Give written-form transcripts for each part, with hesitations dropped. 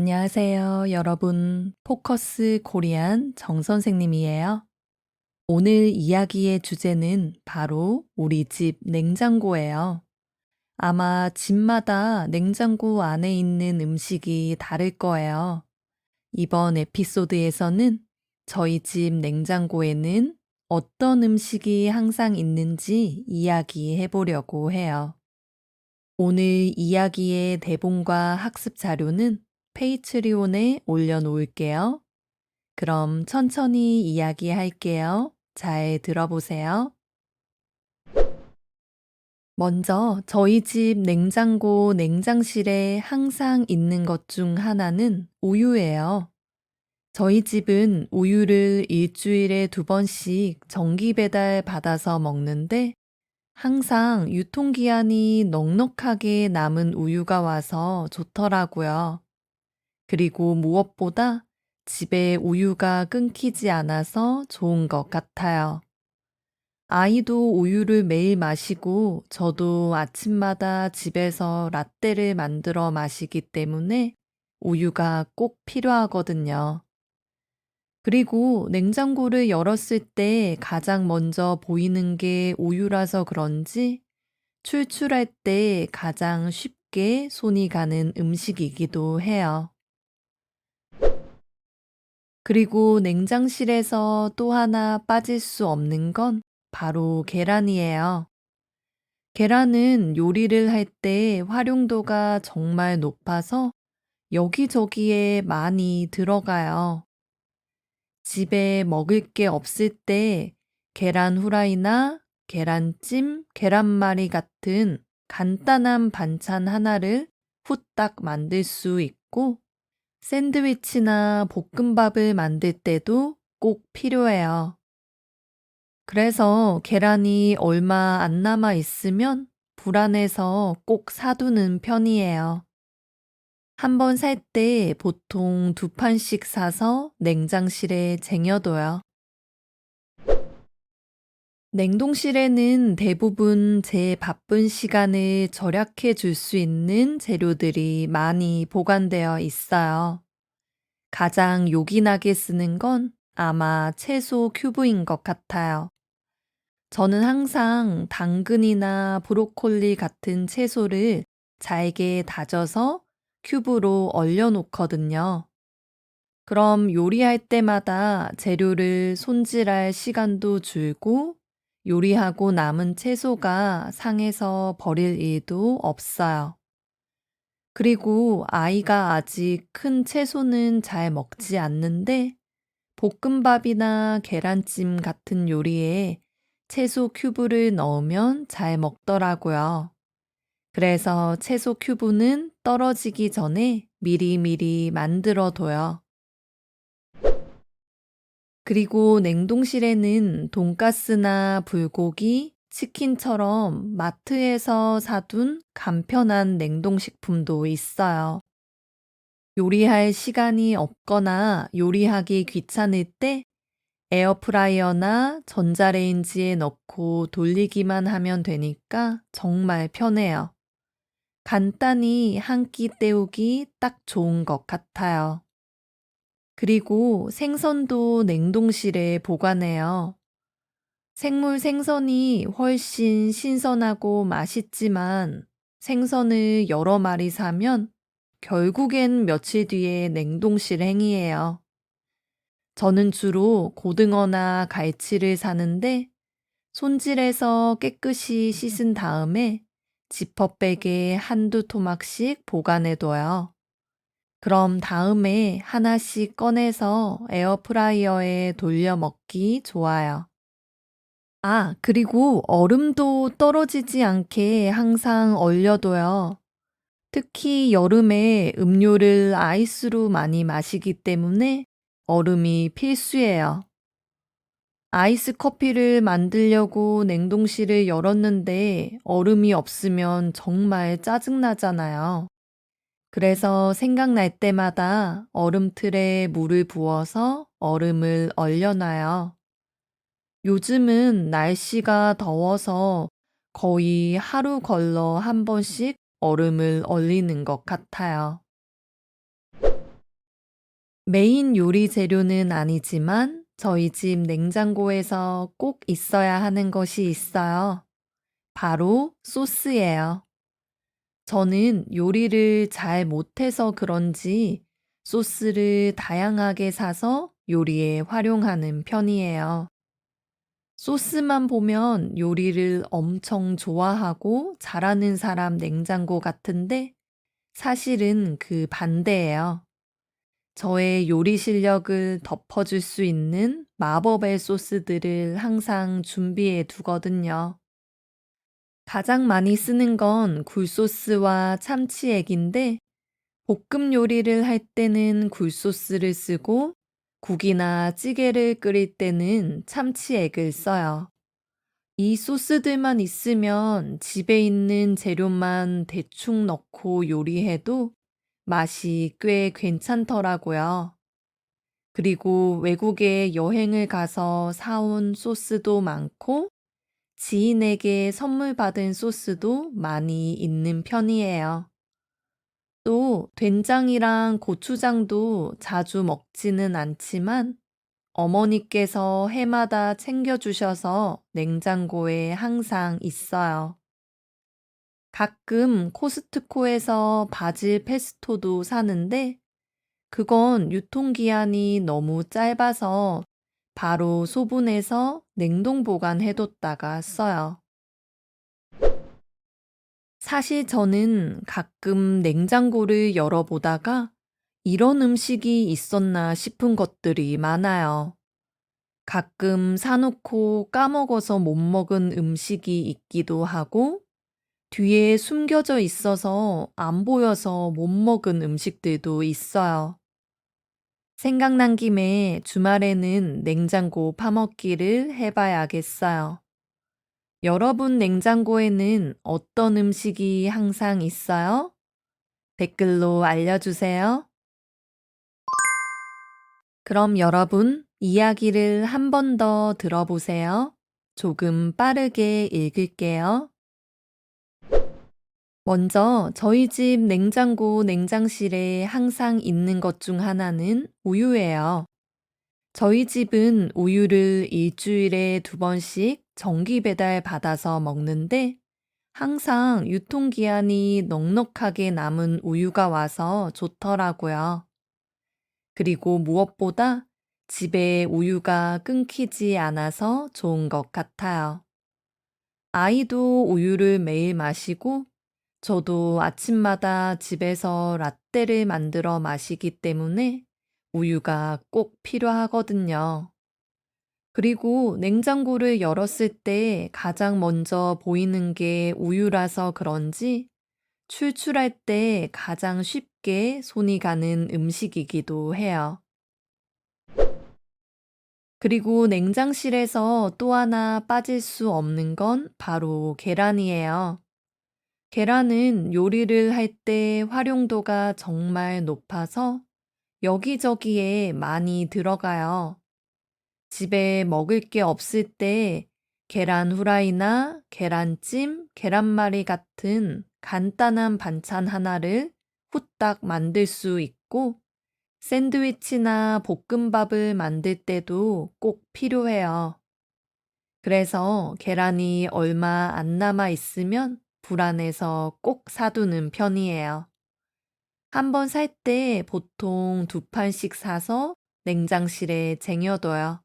안녕하세요, 여러분. 포커스 코리안 정 선생님이에요. 오늘 이야기의 주제는 바로 우리 집 냉장고예요. 아마 집마다 냉장고 안에 있는 음식이 다를 거예요. 이번 에피소드에서는 저희 집 냉장고에는 어떤 음식이 항상 있는지 이야기해 보려고 해요. 오늘 이야기의 대본과 학습 자료는 페이트리온에 올려놓을게요. 그럼 천천히 이야기할게요. 잘 들어보세요. 먼저 저희 집 냉장고 냉장실에 항상 있는 것 중 하나는 우유예요. 저희 집은 우유를 일주일에 2번씩 정기 배달 받아서 먹는데 항상 유통기한이 넉넉하게 남은 우유가 와서 좋더라고요. 그리고 무엇보다 집에 우유가 끊기지 않아서 좋은 것 같아요. 아이도 우유를 매일 마시고 저도 아침마다 집에서 라떼를 만들어 마시기 때문에 우유가 꼭 필요하거든요. 그리고 냉장고를 열었을 때 가장 먼저 보이는 게 우유라서 그런지 출출할 때 가장 쉽게 손이 가는 음식이기도 해요. 그리고 냉장실에서 또 하나 빠질 수 없는 건 바로 계란이에요. 계란은 요리를 할 때 활용도가 정말 높아서 여기저기에 많이 들어가요. 집에 먹을 게 없을 때 계란 후라이나 계란찜, 계란말이 같은 간단한 반찬 하나를 후딱 만들 수 있고 샌드위치나 볶음밥을 만들 때도 꼭 필요해요. 그래서 계란이 얼마 안 남아 있으면 불안해서 꼭 사두는 편이에요. 한 번 살 때 보통 2판씩 사서 냉장실에 쟁여둬요. 냉동실에는 대부분 제 바쁜 시간을 절약해 줄 수 있는 재료들이 많이 보관되어 있어요. 가장 요긴하게 쓰는 건 아마 채소 큐브인 것 같아요. 저는 항상 당근이나 브로콜리 같은 채소를 잘게 다져서 큐브로 얼려 놓거든요. 그럼 요리할 때마다 재료를 손질할 시간도 줄고 요리하고 남은 채소가 상해서 버릴 일도 없어요. 그리고 아이가 아직 큰 채소는 잘 먹지 않는데 볶음밥이나 계란찜 같은 요리에 채소 큐브를 넣으면 잘 먹더라고요. 그래서 채소 큐브는 떨어지기 전에 미리미리 만들어 둬요. 그리고 냉동실에는 돈가스나 불고기, 치킨처럼 마트에서 사둔 간편한 냉동식품도 있어요. 요리할 시간이 없거나 요리하기 귀찮을 때 에어프라이어나 전자레인지에 넣고 돌리기만 하면 되니까 정말 편해요. 간단히 한 끼 때우기 딱 좋은 것 같아요. 그리고 생선도 냉동실에 보관해요. 생물 생선이 훨씬 신선하고 맛있지만 생선을 여러 마리 사면 결국엔 며칠 뒤에 냉동실 행위해요. 저는 주로 고등어나 갈치를 사는데 손질해서 깨끗이 씻은 다음에 지퍼백에 한두 토막씩 보관해둬요. 그럼 다음에 하나씩 꺼내서 에어프라이어에 돌려 먹기 좋아요. 아, 그리고 얼음도 떨어지지 않게 항상 얼려둬요. 특히 여름에 음료를 아이스로 많이 마시기 때문에 얼음이 필수예요. 아이스 커피를 만들려고 냉동실을 열었는데 얼음이 없으면 정말 짜증나잖아요. 그래서 생각날 때마다 얼음틀에 물을 부어서 얼음을 얼려놔요. 요즘은 날씨가 더워서 거의 하루 걸러 한 번씩 얼음을 얼리는 것 같아요. 메인 요리 재료는 아니지만 저희 집 냉장고에서 꼭 있어야 하는 것이 있어요. 바로 소스예요. 저는 요리를 잘 못해서 그런지 소스를 다양하게 사서 요리에 활용하는 편이에요. 소스만 보면 요리를 엄청 좋아하고 잘하는 사람 냉장고 같은데 사실은 그 반대예요. 저의 요리 실력을 덮어줄 수 있는 마법의 소스들을 항상 준비해 두거든요. 가장 많이 쓰는 건 굴소스와 참치액인데 볶음 요리를 할 때는 굴소스를 쓰고 국이나 찌개를 끓일 때는 참치액을 써요. 이 소스들만 있으면 집에 있는 재료만 대충 넣고 요리해도 맛이 꽤 괜찮더라고요. 그리고 외국에 여행을 가서 사온 소스도 많고 지인에게 선물 받은 소스도 많이 있는 편이에요. 또 된장이랑 고추장도 자주 먹지는 않지만 어머니께서 해마다 챙겨주셔서 냉장고에 항상 있어요. 가끔 코스트코에서 바질 페스토도 사는데 그건 유통기한이 너무 짧아서 바로 소분해서 냉동 보관해뒀다가 써요. 사실 저는 가끔 냉장고를 열어보다가 이런 음식이 있었나 싶은 것들이 많아요. 가끔 사놓고 까먹어서 못 먹은 음식이 있기도 하고, 뒤에 숨겨져 있어서 안 보여서 못 먹은 음식들도 있어요. 생각난 김에 주말에는 냉장고 파먹기를 해봐야겠어요. 여러분 냉장고에는 어떤 음식이 항상 있어요? 댓글로 알려주세요. 그럼 여러분, 이야기를 한 번 더 들어보세요. 조금 빠르게 읽을게요. 먼저 저희 집 냉장고 냉장실에 항상 있는 것 중 하나는 우유예요. 저희 집은 우유를 일주일에 2번씩 정기 배달 받아서 먹는데 항상 유통기한이 넉넉하게 남은 우유가 와서 좋더라고요. 그리고 무엇보다 집에 우유가 끊기지 않아서 좋은 것 같아요. 아이도 우유를 매일 마시고 저도 아침마다 집에서 라떼를 만들어 마시기 때문에 우유가 꼭 필요하거든요. 그리고 냉장고를 열었을 때 가장 먼저 보이는 게 우유라서 그런지 출출할 때 가장 쉽게 손이 가는 음식이기도 해요. 그리고 냉장실에서 또 하나 빠질 수 없는 건 바로 계란이에요. 계란은 요리를 할 때 활용도가 정말 높아서 여기저기에 많이 들어가요. 집에 먹을 게 없을 때 계란 후라이나 계란찜, 계란말이 같은 간단한 반찬 하나를 후딱 만들 수 있고 샌드위치나 볶음밥을 만들 때도 꼭 필요해요. 그래서 계란이 얼마 안 남아 있으면 불안해서 꼭 사두는 편이에요. 한 번 살 때 보통 2판씩 사서 냉장실에 쟁여둬요.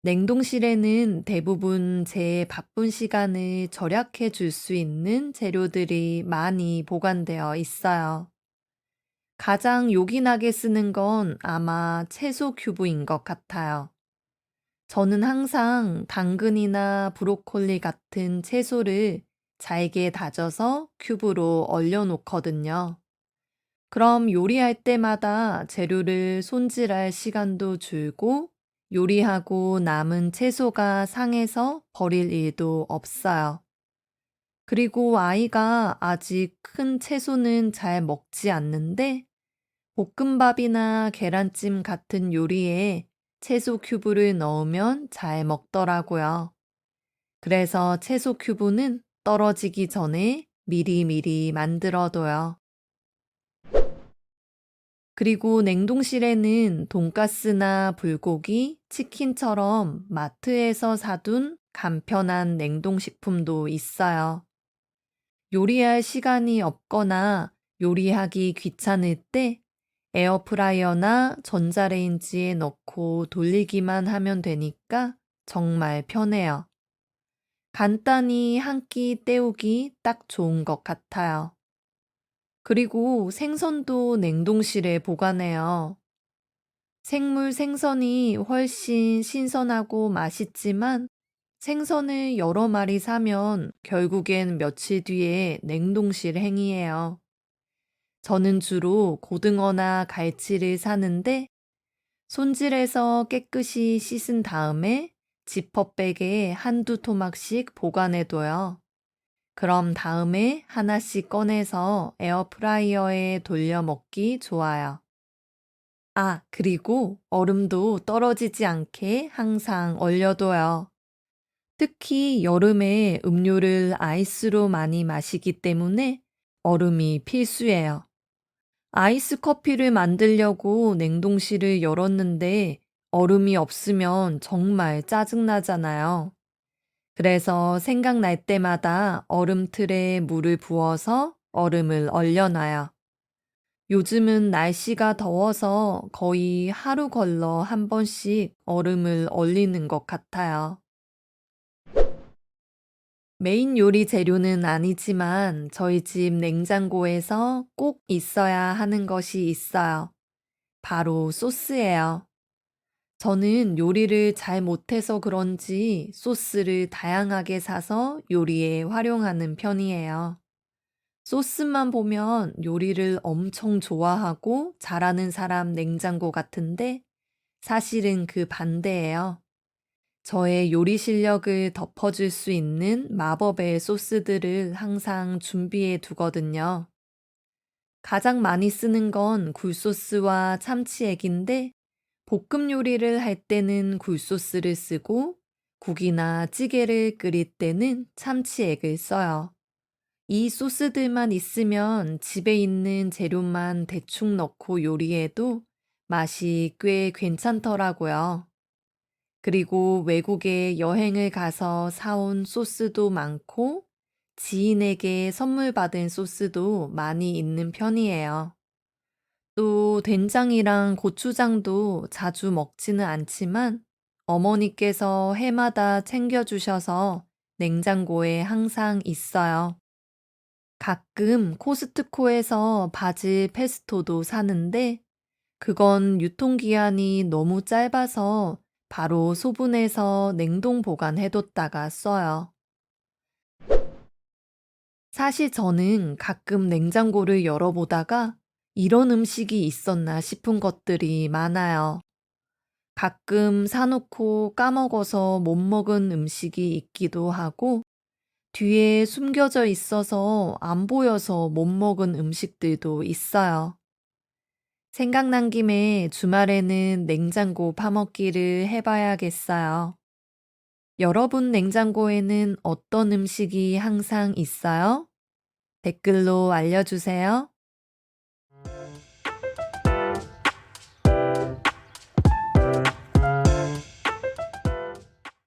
냉동실에는 대부분 제 바쁜 시간을 절약해 줄 수 있는 재료들이 많이 보관되어 있어요. 가장 요긴하게 쓰는 건 아마 채소 큐브인 것 같아요. 저는 항상 당근이나 브로콜리 같은 채소를 잘게 다져서 큐브로 얼려 놓거든요. 그럼 요리할 때마다 재료를 손질할 시간도 줄고 요리하고 남은 채소가 상해서 버릴 일도 없어요. 그리고 아이가 아직 큰 채소는 잘 먹지 않는데 볶음밥이나 계란찜 같은 요리에 채소 큐브를 넣으면 잘 먹더라고요. 그래서 채소 큐브는 떨어지기 전에 미리미리 만들어둬요. 그리고 냉동실에는 돈가스나 불고기, 치킨처럼 마트에서 사둔 간편한 냉동식품도 있어요. 요리할 시간이 없거나 요리하기 귀찮을 때 에어프라이어나 전자레인지에 넣고 돌리기만 하면 되니까 정말 편해요. 간단히 한 끼 때우기 딱 좋은 것 같아요. 그리고 생선도 냉동실에 보관해요. 생물 생선이 훨씬 신선하고 맛있지만 생선을 여러 마리 사면 결국엔 며칠 뒤에 냉동실 행위해요. 저는 주로 고등어나 갈치를 사는데 손질해서 깨끗이 씻은 다음에 지퍼백에 한두 토막씩 보관해둬요. 그럼 다음에 하나씩 꺼내서 에어프라이어에 돌려 먹기 좋아요. 아, 그리고 얼음도 떨어지지 않게 항상 얼려둬요. 특히 여름에 음료를 아이스로 많이 마시기 때문에 얼음이 필수예요. 아이스 커피를 만들려고 냉동실을 열었는데 얼음이 없으면 정말 짜증나잖아요. 그래서 생각날 때마다 얼음틀에 물을 부어서 얼음을 얼려놔요. 요즘은 날씨가 더워서 거의 하루 걸러 한 번씩 얼음을 얼리는 것 같아요. 메인 요리 재료는 아니지만 저희 집 냉장고에서 꼭 있어야 하는 것이 있어요. 바로 소스예요. 저는 요리를 잘 못해서 그런지 소스를 다양하게 사서 요리에 활용하는 편이에요. 소스만 보면 요리를 엄청 좋아하고 잘하는 사람 냉장고 같은데 사실은 그 반대예요. 저의 요리 실력을 덮어줄 수 있는 마법의 소스들을 항상 준비해 두거든요. 가장 많이 쓰는 건 굴소스와 참치액인데 볶음 요리를 할 때는 굴소스를 쓰고 국이나 찌개를 끓일 때는 참치액을 써요. 이 소스들만 있으면 집에 있는 재료만 대충 넣고 요리해도 맛이 꽤 괜찮더라고요. 그리고 외국에 여행을 가서 사온 소스도 많고 지인에게 선물 받은 소스도 많이 있는 편이에요. 또 된장이랑 고추장도 자주 먹지는 않지만 어머니께서 해마다 챙겨주셔서 냉장고에 항상 있어요. 가끔 코스트코에서 바질 페스토도 사는데 그건 유통기한이 너무 짧아서 바로 소분해서 냉동 보관해뒀다가 써요. 사실 저는 가끔 냉장고를 열어보다가 이런 음식이 있었나 싶은 것들이 많아요. 가끔 사놓고 까먹어서 못 먹은 음식이 있기도 하고 뒤에 숨겨져 있어서 안 보여서 못 먹은 음식들도 있어요. 생각난 김에 주말에는 냉장고 파먹기를 해봐야겠어요. 여러분 냉장고에는 어떤 음식이 항상 있어요? 댓글로 알려주세요.